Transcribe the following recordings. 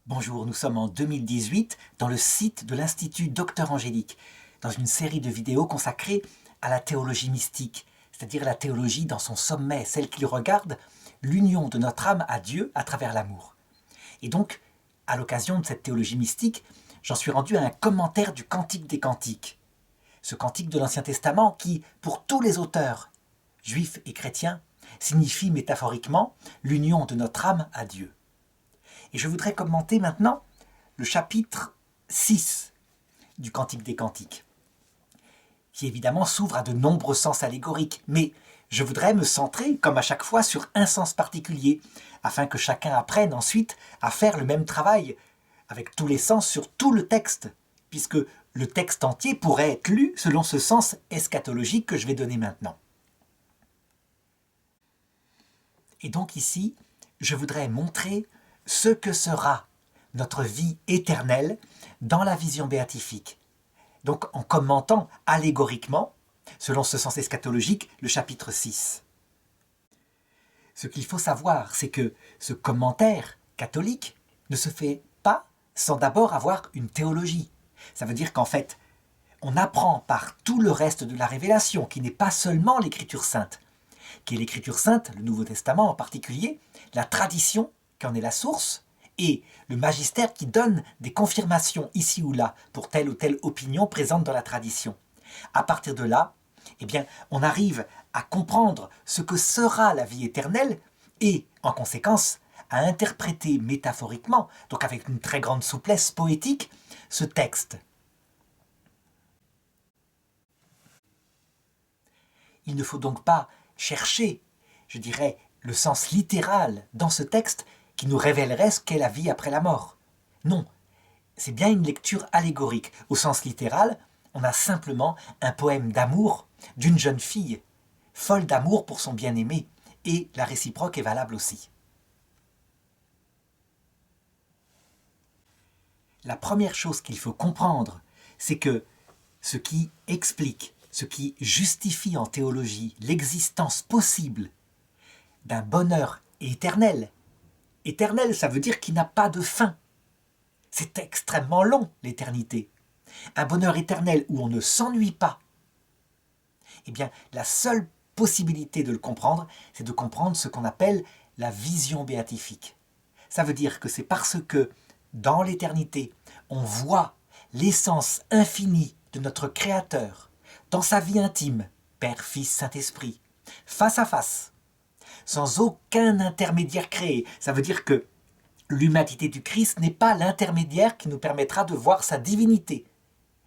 Bonjour, nous sommes en 2018 dans le site de l'Institut Docteur Angélique, dans une série de vidéos consacrées à la théologie mystique, c'est-à-dire la théologie dans son sommet, celle qui regarde l'union de notre âme à Dieu à travers l'amour. Et donc, à l'occasion de cette théologie mystique, j'en suis rendu à un commentaire du Cantique des Cantiques. Ce cantique de l'Ancien Testament qui, pour tous les auteurs, juifs et chrétiens, signifie métaphoriquement l'union de notre âme à Dieu. Et je voudrais commenter maintenant le chapitre 6 du Cantique des Cantiques, qui évidemment s'ouvre à de nombreux sens allégoriques, mais je voudrais me centrer, comme à chaque fois, sur un sens particulier, afin que chacun apprenne ensuite à faire le même travail, avec tous les sens sur tout le texte, puisque le texte entier pourrait être lu selon ce sens eschatologique que je vais donner maintenant. Et donc ici, je voudrais montrer ce que sera notre vie éternelle dans la vision béatifique. Donc en commentant allégoriquement, selon ce sens eschatologique, le chapitre 6. Ce qu'il faut savoir, c'est que ce commentaire catholique ne se fait pas sans d'abord avoir une théologie. Ça veut dire qu'en fait, on apprend par tout le reste de la révélation, qui n'est pas seulement l'Écriture sainte, qui est l'Écriture sainte, le Nouveau Testament en particulier, la tradition qui en est la source, et le magistère qui donne des confirmations ici ou là pour telle ou telle opinion présente dans la tradition. À partir de là, eh bien, on arrive à comprendre ce que sera la vie éternelle et, en conséquence, à interpréter métaphoriquement, donc avec une très grande souplesse poétique, ce texte. Il ne faut donc pas chercher, je dirais, le sens littéral dans ce texte qui nous révélerait ce qu'est la vie après la mort. Non, c'est bien une lecture allégorique. Au sens littéral, on a simplement un poème d'amour d'une jeune fille, folle d'amour pour son bien-aimé, et la réciproque est valable aussi. La première chose qu'il faut comprendre, c'est que ce qui explique, ce qui justifie en théologie l'existence possible d'un bonheur éternel. Éternel, ça veut dire qu'il n'a pas de fin. C'est extrêmement long, l'éternité. Un bonheur éternel où on ne s'ennuie pas. Eh bien, la seule possibilité de le comprendre, c'est de comprendre ce qu'on appelle la vision béatifique. Ça veut dire que c'est parce que, dans l'éternité, on voit l'essence infinie de notre Créateur, dans sa vie intime, Père, Fils, Saint-Esprit, face à face, sans aucun intermédiaire créé. Ça veut dire que l'humanité du Christ n'est pas l'intermédiaire qui nous permettra de voir sa divinité,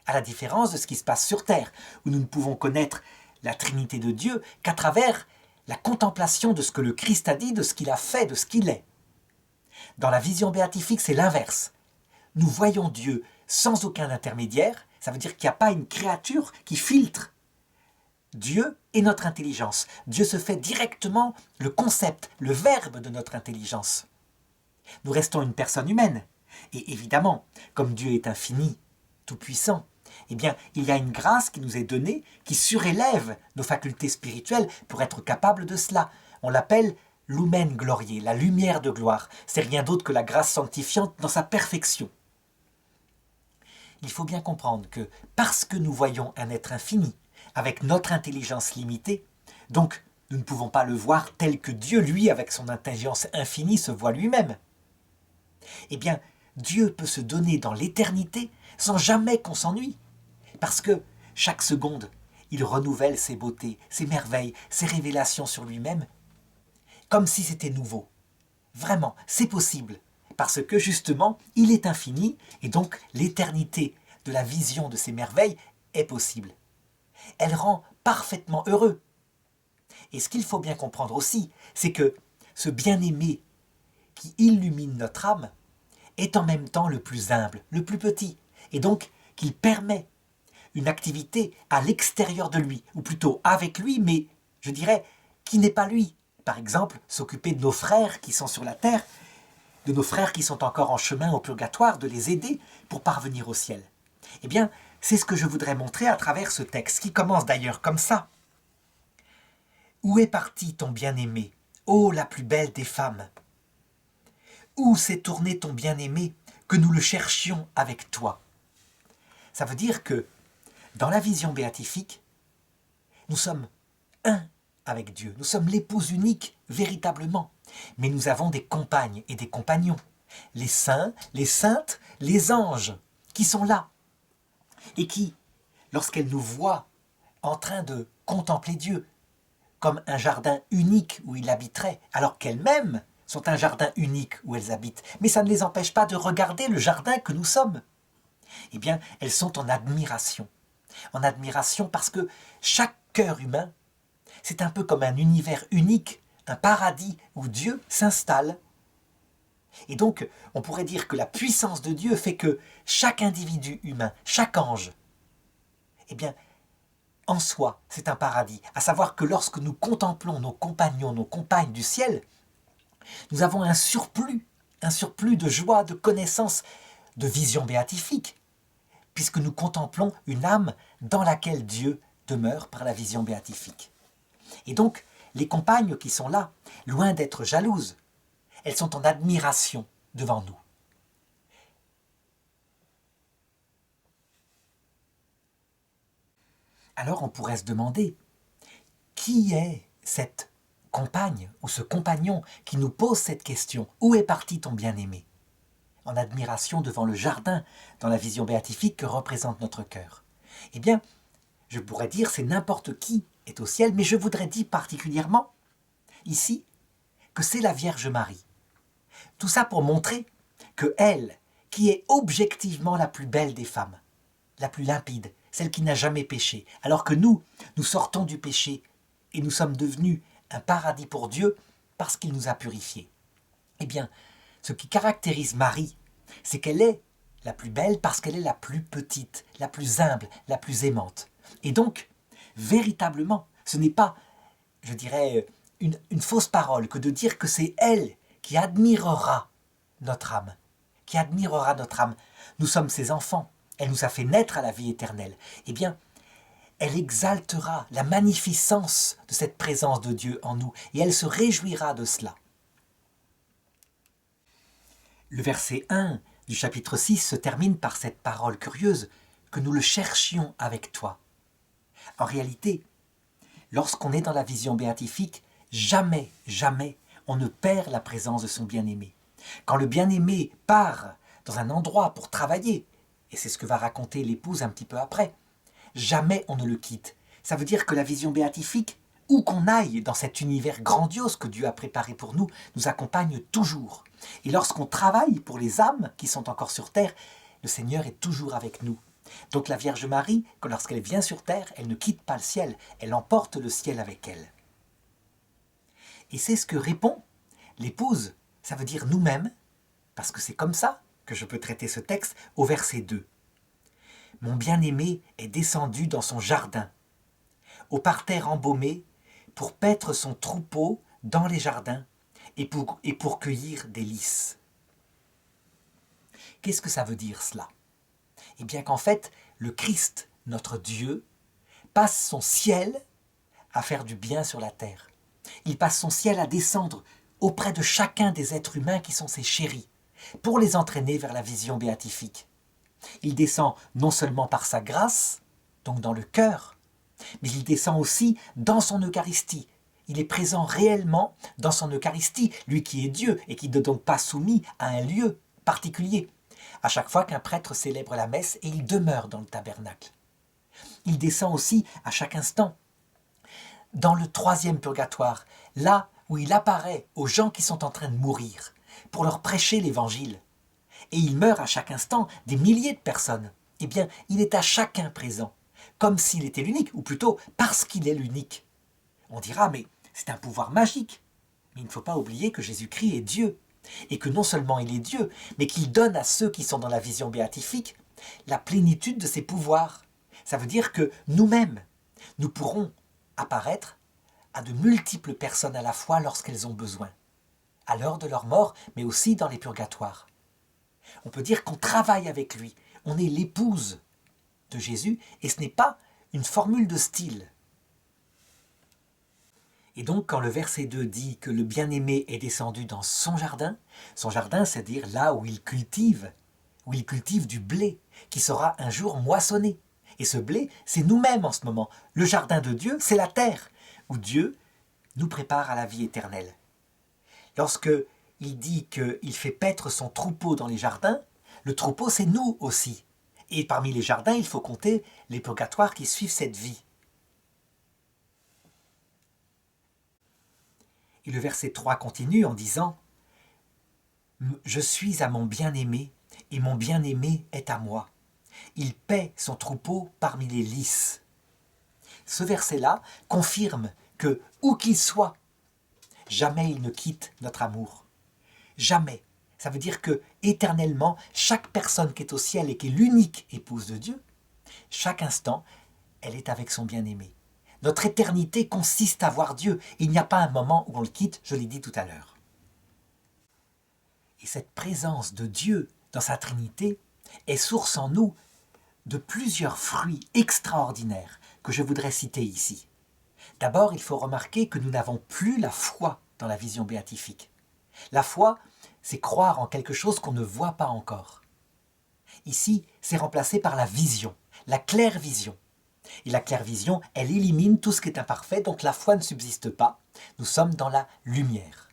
à la différence de ce qui se passe sur terre, où nous ne pouvons connaître la Trinité de Dieu qu'à travers la contemplation de ce que le Christ a dit, de ce qu'il a fait, de ce qu'il est. Dans la vision béatifique, c'est l'inverse. Nous voyons Dieu sans aucun intermédiaire, ça veut dire qu'il n'y a pas une créature qui filtre Dieu est notre intelligence. Dieu se fait directement le concept, le verbe de notre intelligence. Nous restons une personne humaine. Et évidemment, comme Dieu est infini, tout-puissant, eh bien, il y a une grâce qui nous est donnée qui surélève nos facultés spirituelles pour être capable de cela. On l'appelle lumen gloriae, la lumière de gloire. C'est rien d'autre que la grâce sanctifiante dans sa perfection. Il faut bien comprendre que parce que nous voyons un être infini, avec notre intelligence limitée, donc nous ne pouvons pas le voir tel que Dieu, lui, avec son intelligence infinie, se voit lui-même. Eh bien, Dieu peut se donner dans l'éternité sans jamais qu'on s'ennuie, parce que chaque seconde, il renouvelle ses beautés, ses merveilles, ses révélations sur lui-même, comme si c'était nouveau. Vraiment, c'est possible, parce que justement, il est infini, et donc l'éternité de la vision de ses merveilles est possible. Elle rend parfaitement heureux. Et ce qu'il faut bien comprendre aussi, c'est que ce bien-aimé qui illumine notre âme est en même temps le plus humble, le plus petit, et donc qu'il permet une activité à l'extérieur de lui, ou plutôt avec lui, mais je dirais qui n'est pas lui. Par exemple, s'occuper de nos frères qui sont sur la terre, de nos frères qui sont encore en chemin au purgatoire, de les aider pour parvenir au ciel. Eh bien, c'est ce que je voudrais montrer à travers ce texte, qui commence d'ailleurs comme ça. « Où est parti ton bien-aimé, ô la plus belle des femmes ? Où s'est tourné ton bien-aimé que nous le cherchions avec toi. Ça veut dire que dans la vision béatifique, nous sommes un avec Dieu. Nous sommes l'épouse unique, véritablement. Mais nous avons des compagnes et des compagnons. Les saints, les saintes, les anges, qui sont là. Et qui, lorsqu'elles nous voient en train de contempler Dieu, comme un jardin unique où il habiterait, alors qu'elles-mêmes sont un jardin unique où elles habitent. Mais ça ne les empêche pas de regarder le jardin que nous sommes. Eh bien, elles sont en admiration. En admiration parce que chaque cœur humain, c'est un peu comme un univers unique, un paradis où Dieu s'installe. Et donc, on pourrait dire que la puissance de Dieu fait que chaque individu humain, chaque ange, eh bien, en soi, c'est un paradis. À savoir que lorsque nous contemplons nos compagnons, nos compagnes du ciel, nous avons un surplus de joie, de connaissance, de vision béatifique, puisque nous contemplons une âme dans laquelle Dieu demeure par la vision béatifique. Et donc, les compagnes qui sont là, loin d'être jalouses, elles sont en admiration devant nous. Alors on pourrait se demander, qui est cette compagne ou ce compagnon qui nous pose cette question? Où est parti ton bien-aimé? En admiration devant le jardin, dans la vision béatifique que représente notre cœur. Eh bien, je pourrais dire c'est n'importe qui est au ciel, mais je voudrais dire particulièrement, ici, que c'est la Vierge Marie. Tout ça pour montrer que elle, qui est objectivement la plus belle des femmes, la plus limpide, celle qui n'a jamais péché, alors que nous sortons du péché et nous sommes devenus un paradis pour Dieu parce qu'il nous a purifiés. Eh bien, ce qui caractérise Marie, c'est qu'elle est la plus belle parce qu'elle est la plus petite, la plus humble, la plus aimante. Et donc, véritablement, ce n'est pas, je dirais, une fausse parole que de dire que c'est elle qui admirera notre âme, qui admirera notre âme. Nous sommes ses enfants, elle nous a fait naître à la vie éternelle. Eh bien, elle exaltera la magnificence de cette présence de Dieu en nous, et elle se réjouira de cela. Le verset 1 du chapitre 6 se termine par cette parole curieuse, que nous le cherchions avec toi. En réalité, lorsqu'on est dans la vision béatifique, jamais, jamais, on ne perd la présence de son bien-aimé. Quand le bien-aimé part dans un endroit pour travailler, et c'est ce que va raconter l'épouse un petit peu après, jamais on ne le quitte. Ça veut dire que la vision béatifique, où qu'on aille dans cet univers grandiose que Dieu a préparé pour nous, nous accompagne toujours. Et lorsqu'on travaille pour les âmes qui sont encore sur terre, le Seigneur est toujours avec nous. Donc la Vierge Marie, lorsqu'elle vient sur terre, elle ne quitte pas le ciel, elle emporte le ciel avec elle. Et c'est ce que répond l'épouse, ça veut dire nous-mêmes, parce que c'est comme ça que je peux traiter ce texte au verset 2. Mon bien-aimé est descendu dans son jardin, au parterre embaumé, pour paître son troupeau dans les jardins et pour cueillir des lys. Qu'est-ce que ça veut dire cela? Eh bien qu'en fait, le Christ, notre Dieu, passe son ciel à faire du bien sur la terre. Il passe son ciel à descendre auprès de chacun des êtres humains qui sont ses chéris, pour les entraîner vers la vision béatifique. Il descend non seulement par sa grâce, donc dans le cœur, mais il descend aussi dans son Eucharistie. Il est présent réellement dans son Eucharistie, lui qui est Dieu et qui n'est donc pas soumis à un lieu particulier. À chaque fois qu'un prêtre célèbre la messe, et il demeure dans le tabernacle. Il descend aussi à chaque instant dans le troisième purgatoire, là où il apparaît aux gens qui sont en train de mourir, pour leur prêcher l'évangile. Et il meurt à chaque instant des milliers de personnes. Eh bien, il est à chacun présent, comme s'il était l'unique, ou plutôt parce qu'il est l'unique. On dira, mais c'est un pouvoir magique. Mais il ne faut pas oublier que Jésus-Christ est Dieu, et que non seulement il est Dieu, mais qu'il donne à ceux qui sont dans la vision béatifique la plénitude de ses pouvoirs. Ça veut dire que nous-mêmes, nous pourrons apparaître à de multiples personnes à la fois lorsqu'elles ont besoin, à l'heure de leur mort, mais aussi dans les purgatoires. On peut dire qu'on travaille avec lui, on est l'épouse de Jésus, et ce n'est pas une formule de style. Et donc quand le verset 2 dit que le bien-aimé est descendu dans son jardin, c'est-à-dire là où il cultive où il cultive du blé qui sera un jour moissonné. Et ce blé, c'est nous-mêmes en ce moment. Le jardin de Dieu, c'est la terre, où Dieu nous prépare à la vie éternelle. Lorsque il dit qu'il fait paître son troupeau dans les jardins, le troupeau, c'est nous aussi. Et parmi les jardins, il faut compter les purgatoires qui suivent cette vie. Et le verset 3 continue en disant « Je suis à mon bien-aimé, et mon bien-aimé est à moi. Il paît son troupeau parmi les lys. » Ce verset-là confirme que, où qu'il soit, jamais il ne quitte notre amour. Jamais. Ça veut dire que, éternellement, chaque personne qui est au ciel et qui est l'unique épouse de Dieu, chaque instant, elle est avec son bien-aimé. Notre éternité consiste à voir Dieu. Il n'y a pas un moment où on le quitte, je l'ai dit tout à l'heure. Et cette présence de Dieu dans sa Trinité est source en nous de plusieurs fruits extraordinaires que je voudrais citer ici. D'abord, il faut remarquer que nous n'avons plus la foi dans la vision béatifique. La foi, c'est croire en quelque chose qu'on ne voit pas encore. Ici, c'est remplacé par la vision, la claire vision. Et la claire vision, elle élimine tout ce qui est imparfait, donc la foi ne subsiste pas. Nous sommes dans la lumière.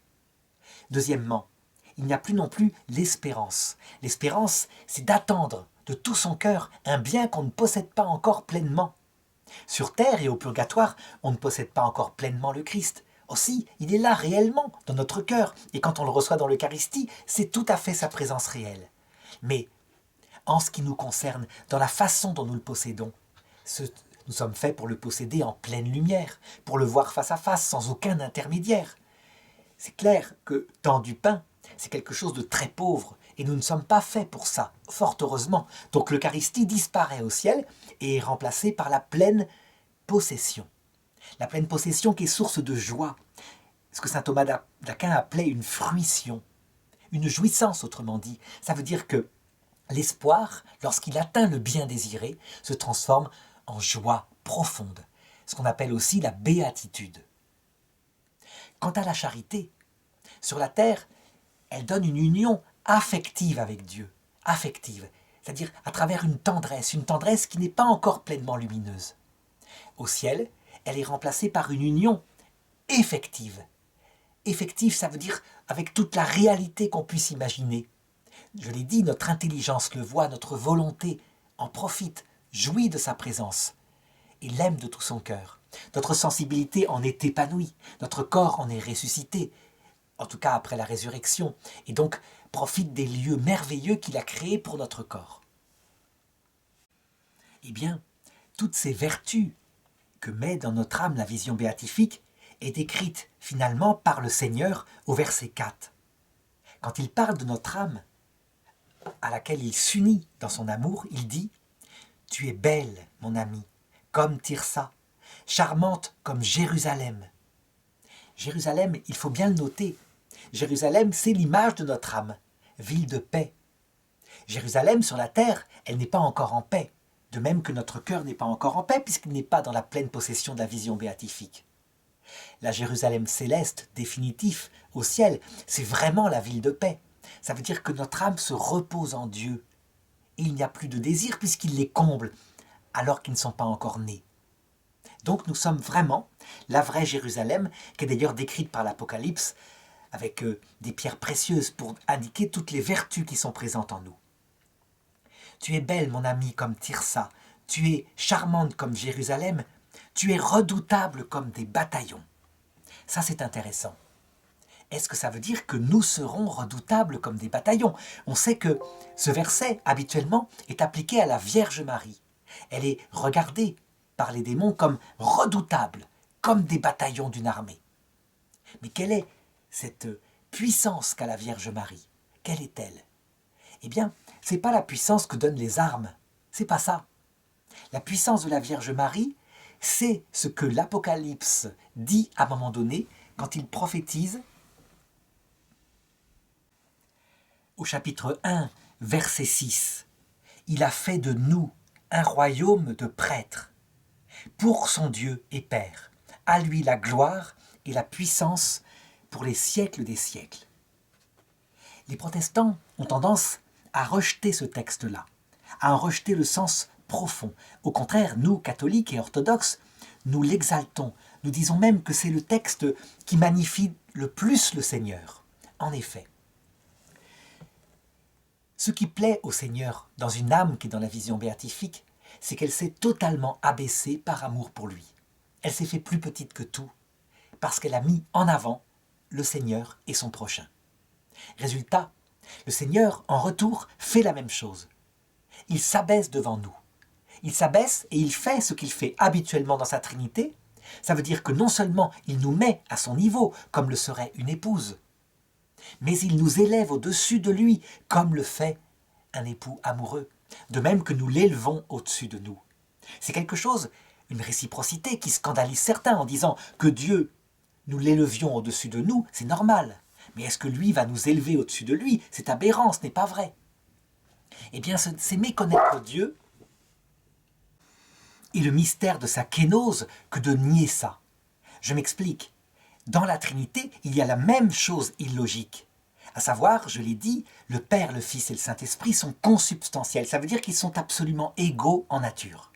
Deuxièmement, il n'y a plus non plus l'espérance. L'espérance, c'est d'attendre de tout son cœur un bien qu'on ne possède pas encore pleinement. Sur terre et au purgatoire, on ne possède pas encore pleinement le Christ. Aussi, il est là réellement, dans notre cœur, et quand on le reçoit dans l'Eucharistie, c'est tout à fait sa présence réelle. Mais, en ce qui nous concerne, dans la façon dont nous le possédons, nous sommes faits pour le posséder en pleine lumière, pour le voir face à face, sans aucun intermédiaire. C'est clair que dans du pain, c'est quelque chose de très pauvre, et nous ne sommes pas faits pour ça, fort heureusement. Donc l'Eucharistie disparaît au ciel et est remplacée par la pleine possession. La pleine possession qui est source de joie, ce que saint Thomas d'Aquin appelait une fruition, une jouissance autrement dit. Ça veut dire que l'espoir, lorsqu'il atteint le bien désiré, se transforme en joie profonde, ce qu'on appelle aussi la béatitude. Quant à la charité, sur la terre, elle donne une union affective avec Dieu, affective, c'est-à-dire à travers une tendresse qui n'est pas encore pleinement lumineuse. Au ciel, elle est remplacée par une union effective. Effective, ça veut dire avec toute la réalité qu'on puisse imaginer. Je l'ai dit, notre intelligence le voit, notre volonté en profite, jouit de sa présence et l'aime de tout son cœur. Notre sensibilité en est épanouie, notre corps en est ressuscité, en tout cas après la résurrection, et donc profite des lieux merveilleux qu'il a créés pour notre corps. Eh bien, toutes ces vertus que met dans notre âme la vision béatifique est décrite finalement par le Seigneur au verset 4. Quand il parle de notre âme, à laquelle il s'unit dans son amour, il dit « Tu es belle, mon ami, comme Tirsa, charmante comme Jérusalem. » Jérusalem, il faut bien le noter, Jérusalem, c'est l'image de notre âme, ville de paix. Jérusalem, sur la terre, elle n'est pas encore en paix, de même que notre cœur n'est pas encore en paix, puisqu'il n'est pas dans la pleine possession de la vision béatifique. La Jérusalem céleste, définitif, au ciel, c'est vraiment la ville de paix. Ça veut dire que notre âme se repose en Dieu. Et il n'y a plus de désir puisqu'il les comble, alors qu'ils ne sont pas encore nés. Donc nous sommes vraiment la vraie Jérusalem, qui est d'ailleurs décrite par l'Apocalypse, avec des pierres précieuses pour indiquer toutes les vertus qui sont présentes en nous. Tu es belle, mon ami, comme Tirsa, tu es charmante comme Jérusalem, tu es redoutable comme des bataillons. Ça, c'est intéressant. Est-ce que ça veut dire que nous serons redoutables comme des bataillons? On sait que ce verset, habituellement, est appliqué à la Vierge Marie. Elle est regardée par les démons comme redoutable, comme des bataillons d'une armée. Mais quelle est cette puissance qu'a la Vierge Marie? Quelle est-elle? Eh bien, ce n'est pas la puissance que donnent les armes. C'est pas ça. La puissance de la Vierge Marie, c'est ce que l'Apocalypse dit à un moment donné quand il prophétise au chapitre 1, verset 6. Il a fait de nous un royaume de prêtres pour son Dieu et Père. À lui la gloire et la puissance pour les siècles des siècles. Les protestants ont tendance à rejeter ce texte-là, à en rejeter le sens profond. Au contraire, nous, catholiques et orthodoxes, nous l'exaltons. Nous disons même que c'est le texte qui magnifie le plus le Seigneur. En effet, ce qui plaît au Seigneur dans une âme qui est dans la vision béatifique, c'est qu'elle s'est totalement abaissée par amour pour lui. Elle s'est fait plus petite que tout, parce qu'elle a mis en avant le Seigneur et son prochain. Résultat, le Seigneur, en retour, fait la même chose. Il s'abaisse devant nous. Il s'abaisse et il fait ce qu'il fait habituellement dans sa Trinité. Ça veut dire que non seulement il nous met à son niveau, comme le serait une épouse, mais il nous élève au-dessus de lui, comme le fait un époux amoureux, de même que nous l'élevons au-dessus de nous. C'est quelque chose, une réciprocité qui scandalise certains en disant que Dieu, nous l'élevions au-dessus de nous, c'est normal. Mais est-ce que lui va nous élever au-dessus de lui? C'est aberrant, ce n'est pas vrai. Eh bien, c'est méconnaître Dieu et le mystère de sa kénose que de nier ça. Je m'explique. Dans la Trinité, il y a la même chose illogique. À savoir, je l'ai dit, le Père, le Fils et le Saint-Esprit sont consubstantiels. Ça veut dire qu'ils sont absolument égaux en nature.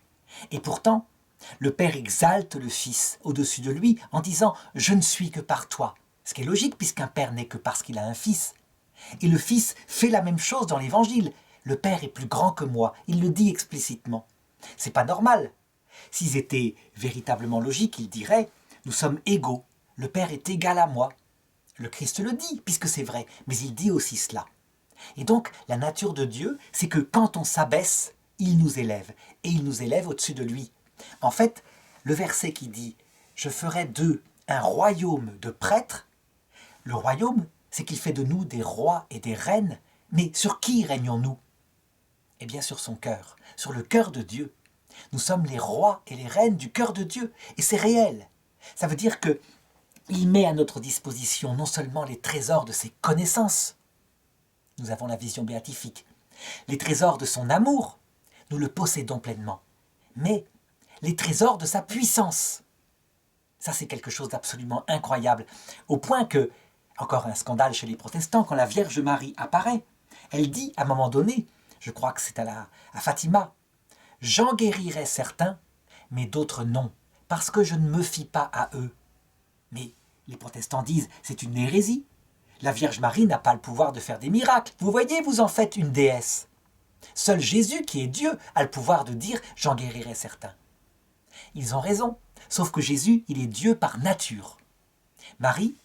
Et pourtant, le Père exalte le Fils au-dessus de lui en disant « Je ne suis que par toi ». Ce qui est logique puisqu'un Père n'est que parce qu'il a un Fils. Et le Fils fait la même chose dans l'Évangile. Le Père est plus grand que moi. Il le dit explicitement. C'est pas normal. S'ils étaient véritablement logiques, ils diraient « Nous sommes égaux. Le Père est égal à moi. » Le Christ le dit, puisque c'est vrai, mais il dit aussi cela. Et donc, la nature de Dieu, c'est que quand on s'abaisse, il nous élève, et il nous élève au-dessus de lui. En fait, le verset qui dit « Je ferai d'eux un royaume de prêtres », le royaume, c'est qu'il fait de nous des rois et des reines, mais sur qui régnons-nous? Eh bien sur son cœur, sur le cœur de Dieu. Nous sommes les rois et les reines du cœur de Dieu, et c'est réel. Ça veut dire que il met à notre disposition non seulement les trésors de ses connaissances, nous avons la vision béatifique, les trésors de son amour, nous le possédons pleinement, mais les trésors de sa puissance. Ça, c'est quelque chose d'absolument incroyable, au point que, encore un scandale chez les protestants, quand la Vierge Marie apparaît, elle dit à un moment donné, je crois que c'est à Fatima, « J'en guérirai certains, mais d'autres non, parce que je ne me fie pas à eux. » Mais les protestants disent, c'est une hérésie. La Vierge Marie n'a pas le pouvoir de faire des miracles. Vous voyez, vous en faites une déesse. Seul Jésus, qui est Dieu, a le pouvoir de dire « j'en guérirai certains ». Ils ont raison, sauf que Jésus, il est Dieu par nature. Marie,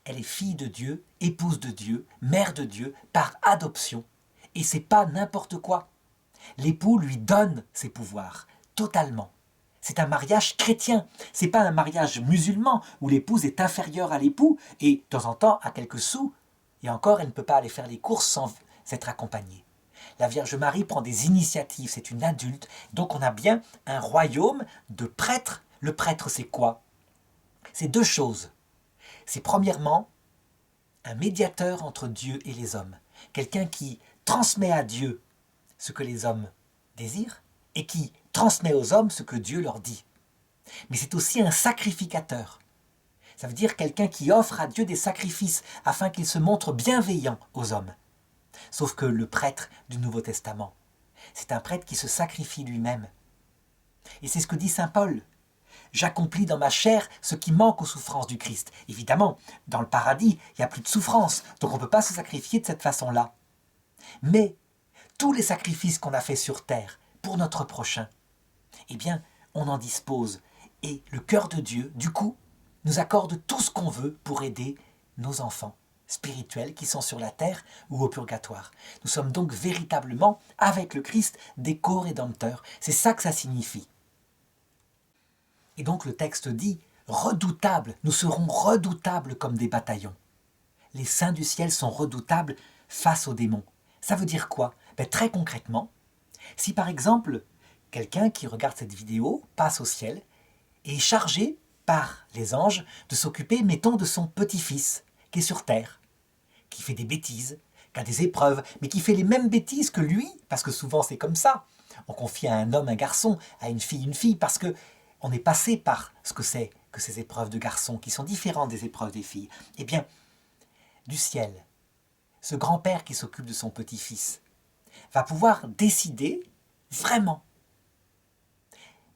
elle est fille de Dieu, épouse de Dieu, mère de Dieu, par adoption. Et c'est pas n'importe quoi. L'époux lui donne ses pouvoirs, totalement. C'est un mariage chrétien, c'est pas un mariage musulman où l'épouse est inférieure à l'époux et de temps en temps a quelques sous, et encore elle ne peut pas aller faire les courses sans être accompagnée. La Vierge Marie prend des initiatives, c'est une adulte, donc on a bien un royaume de prêtres. Le prêtre c'est quoi? C'est deux choses. C'est premièrement un médiateur entre Dieu et les hommes, quelqu'un qui transmet à Dieu ce que les hommes désirent et qui transmet aux hommes ce que Dieu leur dit. Mais c'est aussi un sacrificateur. Ça veut dire quelqu'un qui offre à Dieu des sacrifices afin qu'il se montre bienveillant aux hommes. Sauf que le prêtre du Nouveau Testament, c'est un prêtre qui se sacrifie lui-même. Et c'est ce que dit saint Paul. J'accomplis dans ma chair ce qui manque aux souffrances du Christ. Évidemment, dans le paradis, il n'y a plus de souffrance, donc on ne peut pas se sacrifier de cette façon-là. Mais tous les sacrifices qu'on a faits sur terre pour notre prochain, eh bien, on en dispose. Et le cœur de Dieu, du coup, nous accorde tout ce qu'on veut pour aider nos enfants spirituels qui sont sur la terre ou au purgatoire. Nous sommes donc véritablement, avec le Christ, des co-rédempteurs. C'est ça que ça signifie. Et donc le texte dit « redoutables, nous serons redoutables comme des bataillons ». Les saints du ciel sont redoutables face aux démons. Ça veut dire quoi? Très concrètement, si par exemple, quelqu'un qui regarde cette vidéo passe au ciel et est chargé par les anges de s'occuper, mettons, de son petit-fils qui est sur terre, qui fait des bêtises, qui a des épreuves, mais qui fait les mêmes bêtises que lui, parce que souvent c'est comme ça. On confie à un homme un garçon, à une fille, parce que on est passé par ce que c'est que ces épreuves de garçons, qui sont différentes des épreuves des filles. Eh bien, du ciel, ce grand-père qui s'occupe de son petit-fils, va pouvoir décider vraiment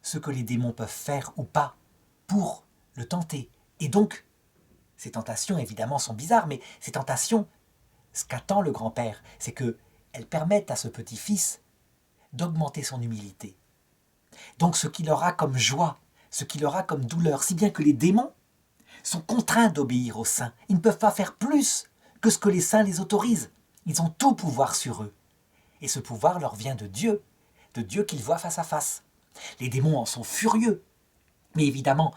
ce que les démons peuvent faire ou pas pour le tenter. Et donc, ces tentations évidemment sont bizarres, mais ces tentations, ce qu'attend le grand-père, c'est qu'elles permettent à ce petit-fils d'augmenter son humilité. Donc ce qu'il aura comme joie, ce qu'il aura comme douleur, si bien que les démons sont contraints d'obéir aux saints. Ils ne peuvent pas faire plus que ce que les saints les autorisent. Ils ont tout pouvoir sur eux. Et ce pouvoir leur vient de Dieu qu'ils voient face à face. Les démons en sont furieux. Mais évidemment,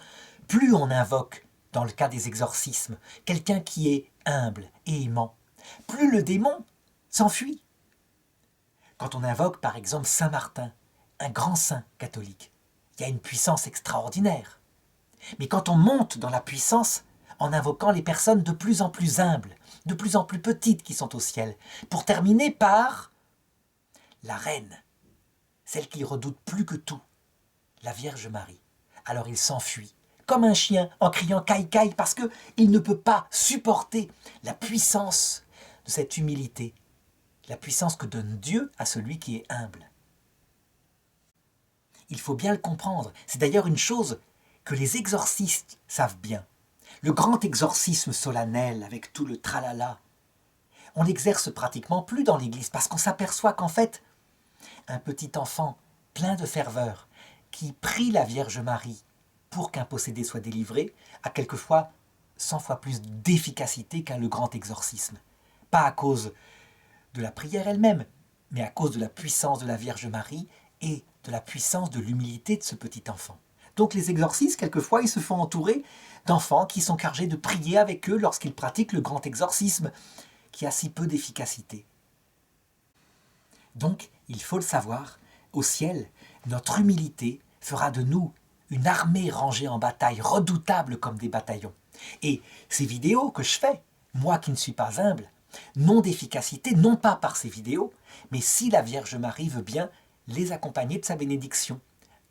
plus on invoque, dans le cas des exorcismes, quelqu'un qui est humble et aimant, plus le démon s'enfuit. Quand on invoque par exemple Saint Martin, un grand saint catholique, il y a une puissance extraordinaire. Mais quand on monte dans la puissance, en invoquant les personnes de plus en plus humbles, de plus en plus petites qui sont au ciel, pour terminer par la reine, celle qu'il redoute plus que tout, la Vierge Marie. Alors il s'enfuit, comme un chien, en criant « caille, caille », parce qu'il ne peut pas supporter la puissance de cette humilité, la puissance que donne Dieu à celui qui est humble. Il faut bien le comprendre. C'est d'ailleurs une chose que les exorcistes savent bien. Le grand exorcisme solennel, avec tout le tralala, on l'exerce pratiquement plus dans l'Église, parce qu'on s'aperçoit qu'en fait, un petit enfant plein de ferveur, qui prie la Vierge Marie pour qu'un possédé soit délivré, a quelquefois 100 fois plus d'efficacité qu'un le grand exorcisme. Pas à cause de la prière elle-même, mais à cause de la puissance de la Vierge Marie et de la puissance de l'humilité de ce petit enfant. Donc les exorcistes, quelquefois, ils se font entourer d'enfants qui sont chargés de prier avec eux lorsqu'ils pratiquent le grand exorcisme, qui a si peu d'efficacité. Donc, il faut le savoir, au ciel, notre humilité fera de nous une armée rangée en bataille, redoutable comme des bataillons. Et ces vidéos que je fais, moi qui ne suis pas humble, n'ont d'efficacité, non pas par ces vidéos, mais si la Vierge Marie veut bien les accompagner de sa bénédiction,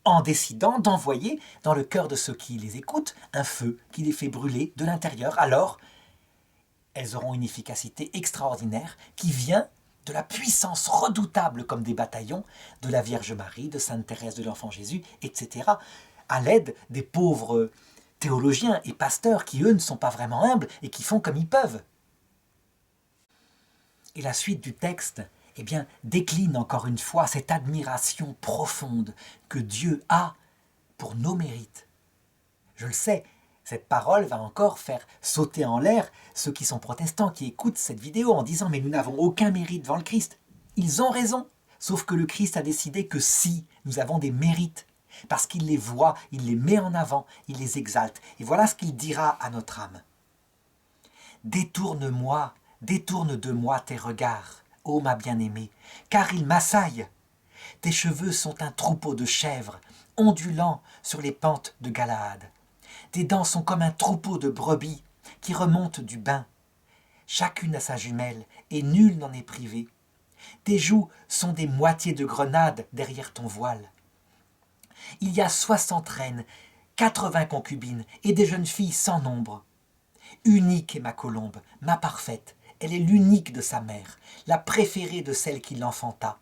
en décidant d'envoyer dans le cœur de ceux qui les écoutent un feu qui les fait brûler de l'intérieur. Alors, elles auront une efficacité extraordinaire qui vient de la puissance redoutable comme des bataillons de la Vierge Marie, de Sainte Thérèse de l'Enfant Jésus, etc., à l'aide des pauvres théologiens et pasteurs qui, eux, ne sont pas vraiment humbles et qui font comme ils peuvent. Et la suite du texte, eh bien, décline encore une fois cette admiration profonde que Dieu a pour nos mérites. Je le sais, cette parole va encore faire sauter en l'air ceux qui sont protestants, qui écoutent cette vidéo en disant « mais nous n'avons aucun mérite devant le Christ ». Ils ont raison, sauf que le Christ a décidé que si, nous avons des mérites, parce qu'il les voit, il les met en avant, il les exalte. Et voilà ce qu'il dira à notre âme. « Détourne-moi, détourne de moi tes regards, ô ma bien-aimée, car ils m'assaillent. Tes cheveux sont un troupeau de chèvres, ondulant sur les pentes de Galaad. Tes dents sont comme un troupeau de brebis qui remontent du bain. Chacune a sa jumelle, et nul n'en est privé. Tes joues sont des moitiés de grenades derrière ton voile. Il y a 60 reines, 80 concubines, et des jeunes filles sans nombre. Unique est ma colombe, ma parfaite. Elle est l'unique de sa mère, la préférée de celle qui l'enfanta.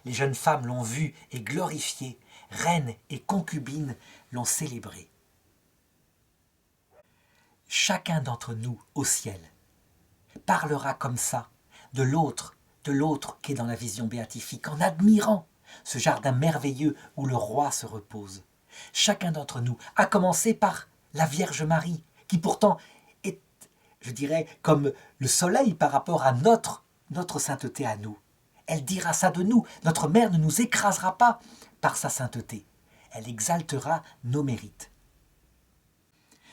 Les jeunes femmes l'ont vue et glorifiée, reine et concubine l'ont célébrée. Chacun d'entre nous au ciel parlera comme ça de l'autre qui est dans la vision béatifique, en admirant ce jardin merveilleux où le roi se repose. Chacun d'entre nous, à commencer par la Vierge Marie, qui pourtant est, je dirais, comme le soleil par rapport à notre sainteté à nous. Elle dira ça de nous. Notre mère ne nous écrasera pas par sa sainteté. Elle exaltera nos mérites.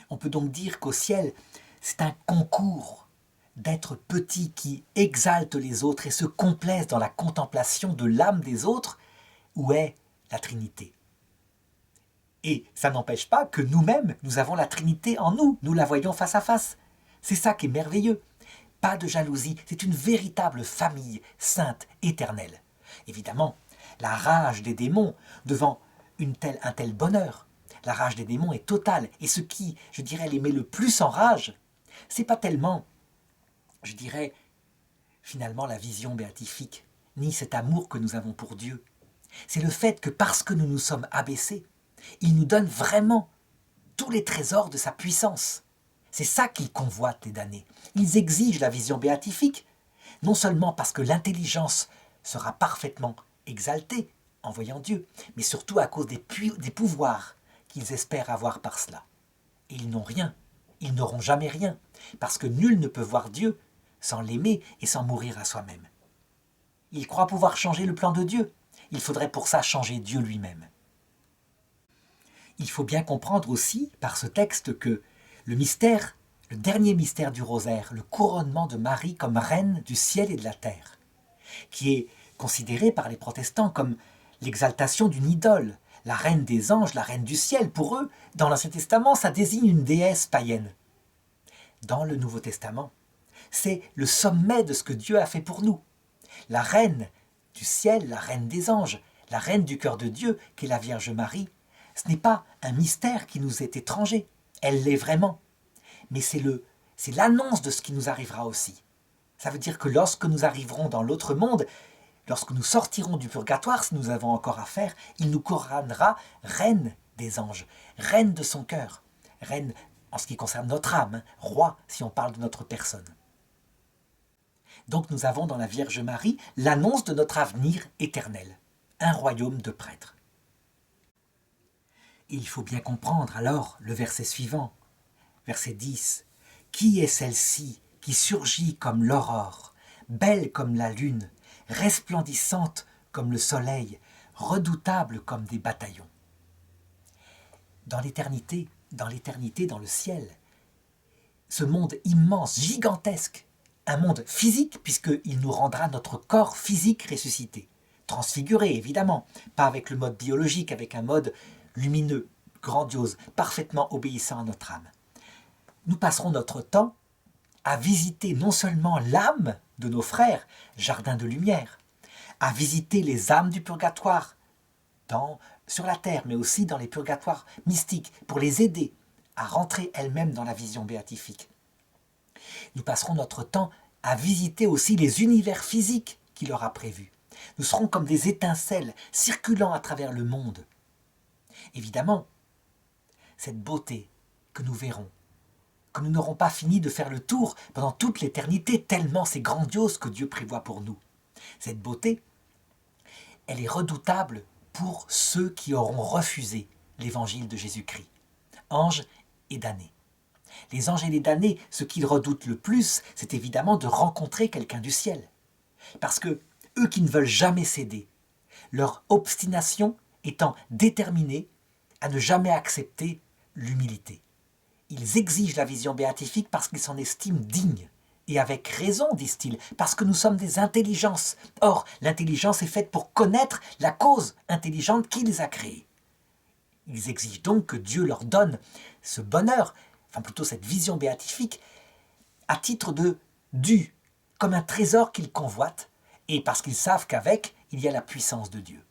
On peut donc dire qu'au ciel, c'est un concours d'êtres petits qui exaltent les autres et se complaisent dans la contemplation de l'âme des autres, où est la Trinité. Et ça n'empêche pas que nous-mêmes, nous avons la Trinité en nous, nous la voyons face à face. C'est ça qui est merveilleux. Pas de jalousie, c'est une véritable famille sainte, éternelle. Évidemment, la rage des démons devant un tel bonheur, la rage des démons est totale. Et ce qui, je dirais, les met le plus en rage, c'est pas tellement, je dirais, finalement la vision béatifique, ni cet amour que nous avons pour Dieu. C'est le fait que parce que nous nous sommes abaissés, il nous donne vraiment tous les trésors de sa puissance. C'est ça qu'ils convoitent, les damnés. Ils exigent la vision béatifique, non seulement parce que l'intelligence sera parfaitement exaltée en voyant Dieu, mais surtout à cause des pouvoirs qu'ils espèrent avoir par cela. Et ils n'ont rien, ils n'auront jamais rien, parce que nul ne peut voir Dieu sans l'aimer et sans mourir à soi-même. Ils croient pouvoir changer le plan de Dieu. Il faudrait pour ça changer Dieu lui-même. Il faut bien comprendre aussi, par ce texte, que le mystère, le dernier mystère du rosaire, le couronnement de Marie comme reine du ciel et de la terre, qui est considéré par les protestants comme l'exaltation d'une idole, la reine des anges, la reine du ciel. Pour eux, dans l'Ancien Testament, ça désigne une déesse païenne. Dans le Nouveau Testament, c'est le sommet de ce que Dieu a fait pour nous. La reine du ciel, la reine des anges, la reine du cœur de Dieu, qui est la Vierge Marie, ce n'est pas un mystère qui nous est étranger, elle l'est vraiment. Mais c'est l'annonce de ce qui nous arrivera aussi. Ça veut dire que lorsque nous arriverons dans l'autre monde, lorsque nous sortirons du purgatoire, si nous avons encore à faire, il nous couronnera reine des anges, reine de son cœur, reine en ce qui concerne notre âme, roi si on parle de notre personne. Donc nous avons dans la Vierge Marie l'annonce de notre avenir éternel, un royaume de prêtres. Et il faut bien comprendre alors le verset suivant, verset 10. « Qui est celle-ci qui surgit comme l'aurore, belle comme la lune, resplendissante comme le soleil, redoutable comme des bataillons ?» Dans l'éternité, dans le ciel, ce monde immense, gigantesque, un monde physique, puisqu'il nous rendra notre corps physique ressuscité, transfiguré évidemment, pas avec le mode biologique, avec un mode lumineux, grandiose, parfaitement obéissant à notre âme. Nous passerons notre temps à visiter non seulement l'âme de nos frères, jardin de lumière, à visiter les âmes du purgatoire, sur la terre, mais aussi dans les purgatoires mystiques, pour les aider à rentrer elles-mêmes dans la vision béatifique. Nous passerons notre temps à visiter aussi les univers physiques qu'il aura prévus. Nous serons comme des étincelles circulant à travers le monde. Évidemment, cette beauté que nous verrons, que nous n'aurons pas fini de faire le tour pendant toute l'éternité, tellement c'est grandiose que Dieu prévoit pour nous. Cette beauté, elle est redoutable pour ceux qui auront refusé l'évangile de Jésus-Christ, anges et damnés. Les anges et les damnés, ce qu'ils redoutent le plus, c'est évidemment de rencontrer quelqu'un du ciel. Parce que eux qui ne veulent jamais céder, leur obstination étant déterminée à ne jamais accepter l'humilité. Ils exigent la vision béatifique parce qu'ils s'en estiment dignes. Et avec raison, disent-ils, parce que nous sommes des intelligences. Or, l'intelligence est faite pour connaître la cause intelligente qui les a créés. Ils exigent donc que Dieu leur donne ce bonheur, enfin plutôt cette vision béatifique, à titre de dû, comme un trésor qu'ils convoitent, et parce qu'ils savent qu'avec, il y a la puissance de Dieu.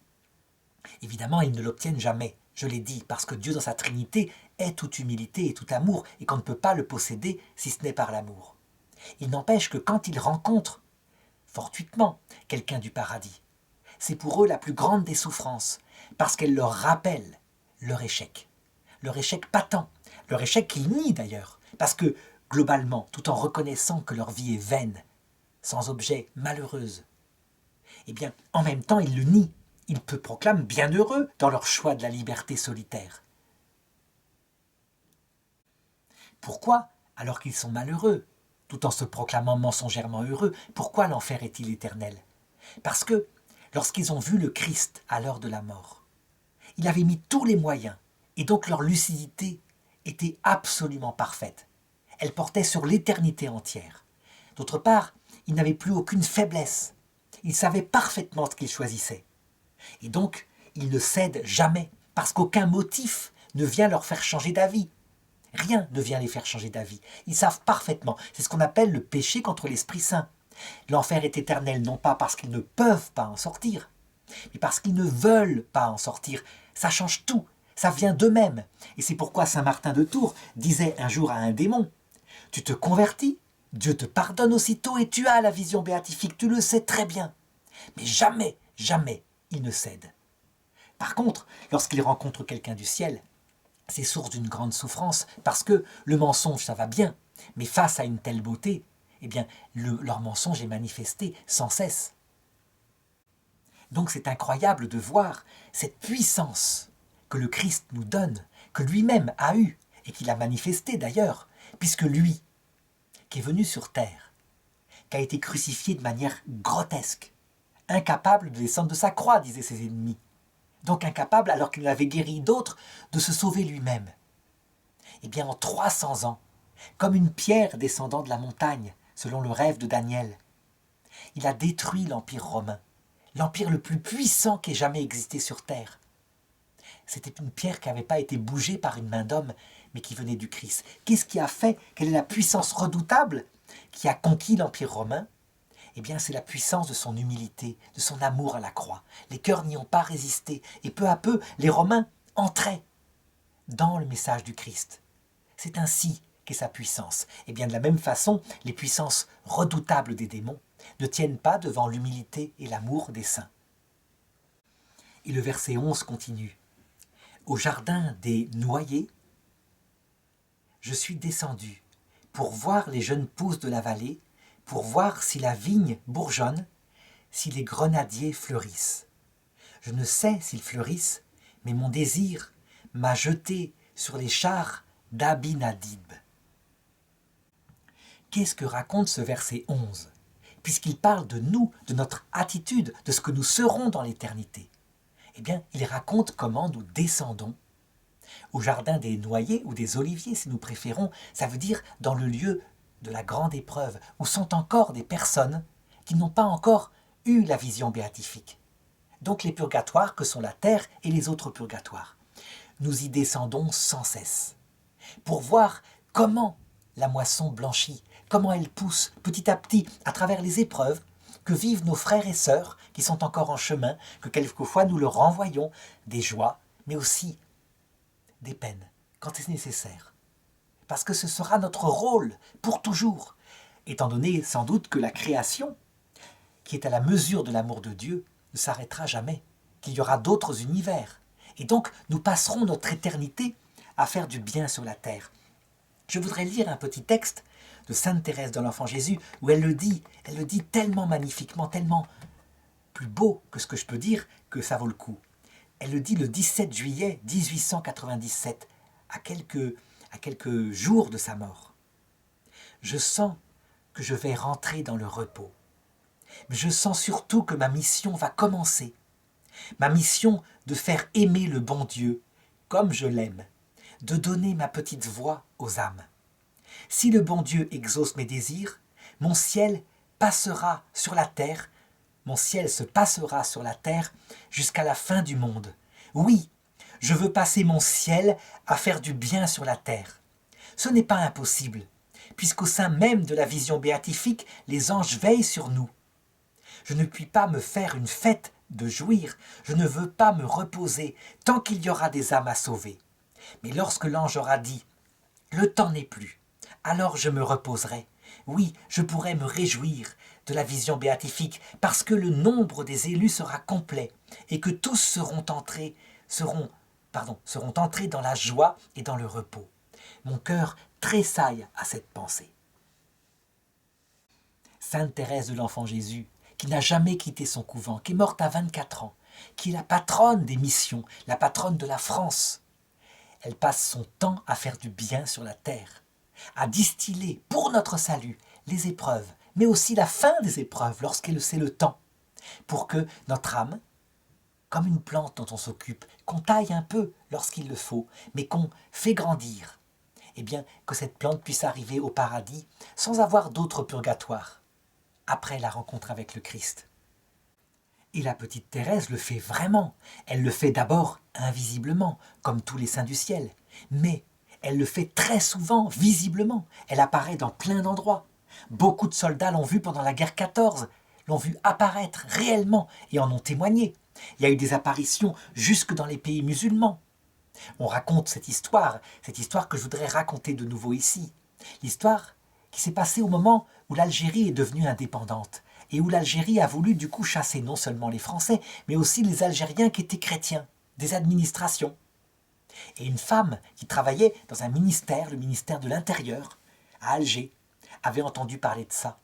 Évidemment, ils ne l'obtiennent jamais, je l'ai dit, parce que Dieu dans sa Trinité est toute humilité et tout amour, et qu'on ne peut pas le posséder si ce n'est par l'amour. Il n'empêche que quand ils rencontrent, fortuitement, quelqu'un du paradis, c'est pour eux la plus grande des souffrances, parce qu'elle leur rappelle leur échec patent, leur échec qu'ils nient d'ailleurs, parce que, globalement, tout en reconnaissant que leur vie est vaine, sans objet, malheureuse, eh bien, en même temps, ils le nient. Ils se proclament bienheureux dans leur choix de la liberté solitaire. Pourquoi, alors qu'ils sont malheureux, tout en se proclamant mensongèrement heureux, pourquoi l'enfer est-il éternel? Parce que, lorsqu'ils ont vu le Christ à l'heure de la mort, il avait mis tous les moyens, et donc leur lucidité était absolument parfaite. Elle portait sur l'éternité entière. D'autre part, ils n'avaient plus aucune faiblesse. Ils savaient parfaitement ce qu'ils choisissaient. Et donc, ils ne cèdent jamais, parce qu'aucun motif ne vient leur faire changer d'avis. Rien ne vient les faire changer d'avis. Ils savent parfaitement. C'est ce qu'on appelle le péché contre l'Esprit Saint. L'enfer est éternel, non pas parce qu'ils ne peuvent pas en sortir, mais parce qu'ils ne veulent pas en sortir. Ça change tout. Ça vient d'eux-mêmes. Et c'est pourquoi saint Martin de Tours disait un jour à un démon « Tu te convertis Dieu te pardonne aussitôt et tu as la vision béatifique, tu le sais très bien. Mais jamais, jamais, il ne cède. Par contre, lorsqu'il rencontre quelqu'un du ciel, c'est source d'une grande souffrance, parce que le mensonge, ça va bien, mais face à une telle beauté, eh bien, leur mensonge est manifesté sans cesse. Donc c'est incroyable de voir cette puissance que le Christ nous donne, que lui-même a eue, et qu'il a manifestée d'ailleurs, puisque lui, qui est venu sur terre, qui a été crucifié de manière grotesque, incapable de descendre de sa croix, disaient ses ennemis, donc incapable, alors qu'il avait guéri d'autres, de se sauver lui-même. Eh bien, en 300 ans, comme une pierre descendant de la montagne, selon le rêve de Daniel, il a détruit l'Empire romain, l'empire le plus puissant qui ait jamais existé sur terre. C'était une pierre qui n'avait pas été bougée par une main d'homme, mais qui venait du Christ. Qu'est-ce qui a fait? Quelle est la puissance redoutable qui a conquis l'Empire romain? Eh bien, c'est la puissance de son humilité, de son amour à la croix. Les cœurs n'y ont pas résisté, et peu à peu, les Romains entraient dans le message du Christ. C'est ainsi qu'est sa puissance. Et bien, de la même façon, les puissances redoutables des démons ne tiennent pas devant l'humilité et l'amour des saints. Et le verset 11 continue. Au jardin des noyers, je suis descendu pour voir les jeunes pousses de la vallée, pour voir si la vigne bourgeonne, si les grenadiers fleurissent. Je ne sais s'ils fleurissent, mais mon désir m'a jeté sur les chars d'Abinadib. Qu'est-ce que raconte ce verset 11? Puisqu'il parle de nous, de notre attitude, de ce que nous serons dans l'éternité. Eh bien, il raconte comment nous descendons au jardin des noyers ou des oliviers, si nous préférons. Ça veut dire dans le lieu de la grande épreuve, où sont encore des personnes qui n'ont pas encore eu la vision béatifique. Donc les purgatoires que sont la terre et les autres purgatoires. Nous y descendons sans cesse, pour voir comment la moisson blanchit, comment elle pousse petit à petit à travers les épreuves que vivent nos frères et sœurs qui sont encore en chemin, que quelquefois nous leur renvoyons des joies, mais aussi des peines, quand c'est nécessaire. Parce que ce sera notre rôle pour toujours, étant donné sans doute que la création, qui est à la mesure de l'amour de Dieu, ne s'arrêtera jamais, qu'il y aura d'autres univers. Et donc, nous passerons notre éternité à faire du bien sur la terre. Je voudrais lire un petit texte de Sainte Thérèse de l'Enfant Jésus, où elle le dit tellement magnifiquement, tellement plus beau que ce que je peux dire, que ça vaut le coup. Elle le dit le 17 juillet 1897, à quelques jours de sa mort. Je sens que je vais rentrer dans le repos. Mais je sens surtout que ma mission va commencer. Ma mission de faire aimer le bon Dieu, comme je l'aime, de donner ma petite voix aux âmes. Si le bon Dieu exauce mes désirs, mon ciel passera sur la terre, mon ciel se passera sur la terre jusqu'à la fin du monde. Oui, je veux passer mon ciel à faire du bien sur la terre. Ce n'est pas impossible, puisqu'au sein même de la vision béatifique, les anges veillent sur nous. Je ne puis pas me faire une fête de jouir, je ne veux pas me reposer tant qu'il y aura des âmes à sauver. Mais lorsque l'ange aura dit « Le temps n'est plus », alors je me reposerai. Oui, je pourrai me réjouir de la vision béatifique parce que le nombre des élus sera complet et que tous seront entrés dans la joie et dans le repos. Mon cœur tressaille à cette pensée. Sainte Thérèse de l'Enfant Jésus, qui n'a jamais quitté son couvent, qui est morte à 24 ans, qui est la patronne des missions, la patronne de la France. Elle passe son temps à faire du bien sur la terre, à distiller pour notre salut les épreuves, mais aussi la fin des épreuves lorsqu'elle sait le temps, pour que notre âme, comme une plante dont on s'occupe, qu'on taille un peu lorsqu'il le faut, mais qu'on fait grandir, eh bien que cette plante puisse arriver au paradis sans avoir d'autre purgatoire, après la rencontre avec le Christ. Et la petite Thérèse le fait vraiment. Elle le fait d'abord invisiblement, comme tous les saints du ciel, mais elle le fait très souvent visiblement. Elle apparaît dans plein d'endroits. Beaucoup de soldats l'ont vue pendant la guerre 14, l'ont vue apparaître réellement et en ont témoigné. Il y a eu des apparitions jusque dans les pays musulmans. On raconte cette histoire que je voudrais raconter de nouveau ici. L'histoire qui s'est passé au moment où l'Algérie est devenue indépendante et où l'Algérie a voulu du coup chasser non seulement les Français, mais aussi les Algériens qui étaient chrétiens, des administrations. Et une femme qui travaillait dans un ministère, le ministère de l'Intérieur, à Alger, avait entendu parler de ça.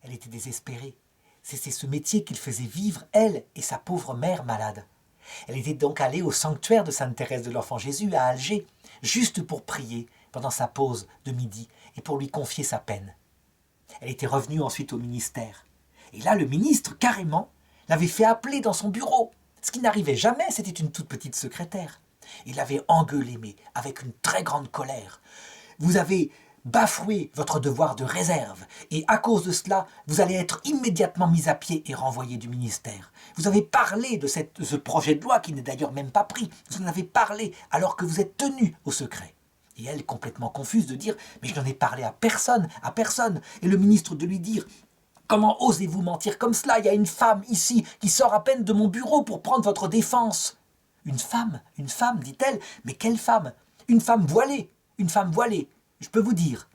Elle était désespérée. C'est ce métier qu'il faisait vivre, elle et sa pauvre mère malade. Elle était donc allée au sanctuaire de Sainte Thérèse de l'Enfant Jésus à Alger, juste pour prier pendant sa pause de midi et pour lui confier sa peine. Elle était revenue ensuite au ministère. Et là, le ministre, carrément, l'avait fait appeler dans son bureau. Ce qui n'arrivait jamais, c'était une toute petite secrétaire. Il l'avait engueulée, mais avec une très grande colère. Vous avez bafoué votre devoir de réserve, et à cause de cela, vous allez être immédiatement mis à pied et renvoyé du ministère. Vous avez parlé de ce projet de loi qui n'est d'ailleurs même pas pris. Vous en avez parlé alors que vous êtes tenu au secret. Et elle, complètement confuse, de dire « Mais je n'en ai parlé à personne. » Et le ministre de lui dire « Comment osez-vous mentir comme cela? Il y a une femme ici qui sort à peine de mon bureau pour prendre votre défense. » Une femme, dit-elle. Mais quelle femme? Une femme voilée, je peux vous dire.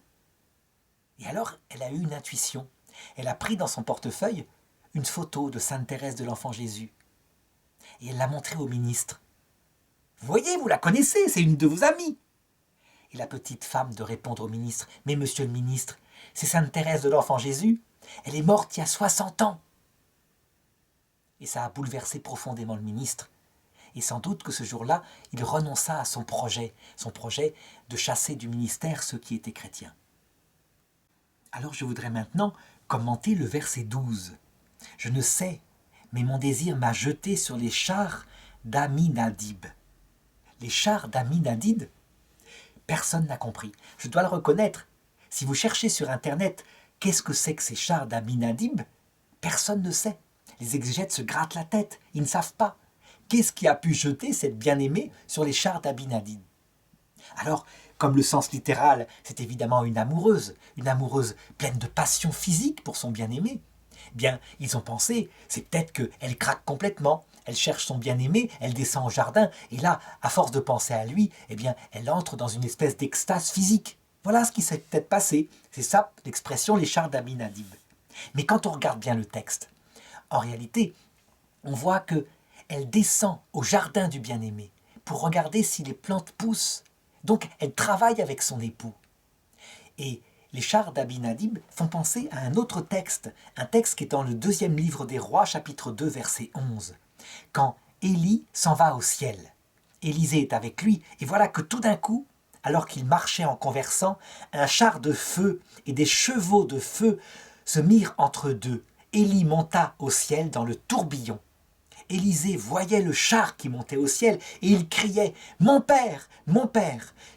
Et alors, elle a eu une intuition. Elle a pris dans son portefeuille une photo de Sainte Thérèse de l'Enfant Jésus. Et elle l'a montrée au ministre. « Vous voyez, vous la connaissez, c'est une de vos amies. » Et la petite femme de répondre au ministre, « Mais monsieur le ministre, c'est Sainte Thérèse de l'Enfant Jésus, elle est morte il y a 60 ans. » Et ça a bouleversé profondément le ministre. Et sans doute que ce jour-là, il renonça à son projet de chasser du ministère ceux qui étaient chrétiens. Alors je voudrais maintenant commenter le verset 12. « Je ne sais, mais mon désir m'a jeté sur les chars d'Aminadib. » Les chars d'Aminadib, personne n'a compris. Je dois le reconnaître. Si vous cherchez sur Internet qu'est-ce que c'est que ces chars d'Aminadib, personne ne sait. Les exégètes se grattent la tête, ils ne savent pas. Qu'est-ce qui a pu jeter cette bien-aimée sur les chars d'Aminadib? Alors, comme le sens littéral, c'est évidemment une amoureuse pleine de passion physique pour son bien-aimé, eh bien, ils ont pensé, c'est peut-être qu'elle craque complètement, elle cherche son bien-aimé, elle descend au jardin, et là, à force de penser à lui, eh bien, elle entre dans une espèce d'extase physique. Voilà ce qui s'est peut-être passé, c'est ça l'expression les chars d'Aminadib. Mais quand on regarde bien le texte, en réalité, on voit que elle descend au jardin du bien-aimé pour regarder si les plantes poussent. Donc, elle travaille avec son époux. Et les chars d'Aminadib font penser à un autre texte, un texte qui est dans le 2e livre des Rois, chapitre 2, verset 11. Quand Élie s'en va au ciel, Élisée est avec lui, et voilà que tout d'un coup, alors qu'il marchait en conversant, un char de feu et des chevaux de feu se mirent entre deux. Élie monta au ciel dans le tourbillon. Élisée voyait le char qui montait au ciel et il criait « Mon père,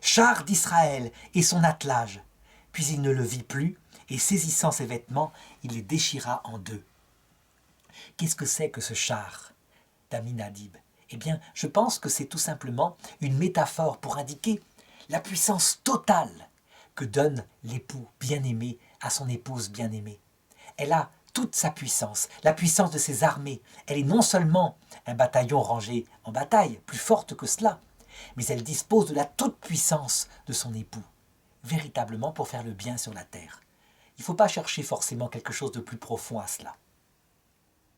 char d'Israël et son attelage !» Puis il ne le vit plus et saisissant ses vêtements, il les déchira en deux. Qu'est-ce que c'est que ce char d'Aminadib? Eh bien, je pense que c'est tout simplement une métaphore pour indiquer la puissance totale que donne l'époux bien-aimé à son épouse bien-aimée. Elle a toute sa puissance, la puissance de ses armées. Elle est non seulement un bataillon rangé en bataille, plus forte que cela, mais elle dispose de la toute-puissance de son époux, véritablement pour faire le bien sur la terre. Il ne faut pas chercher forcément quelque chose de plus profond à cela.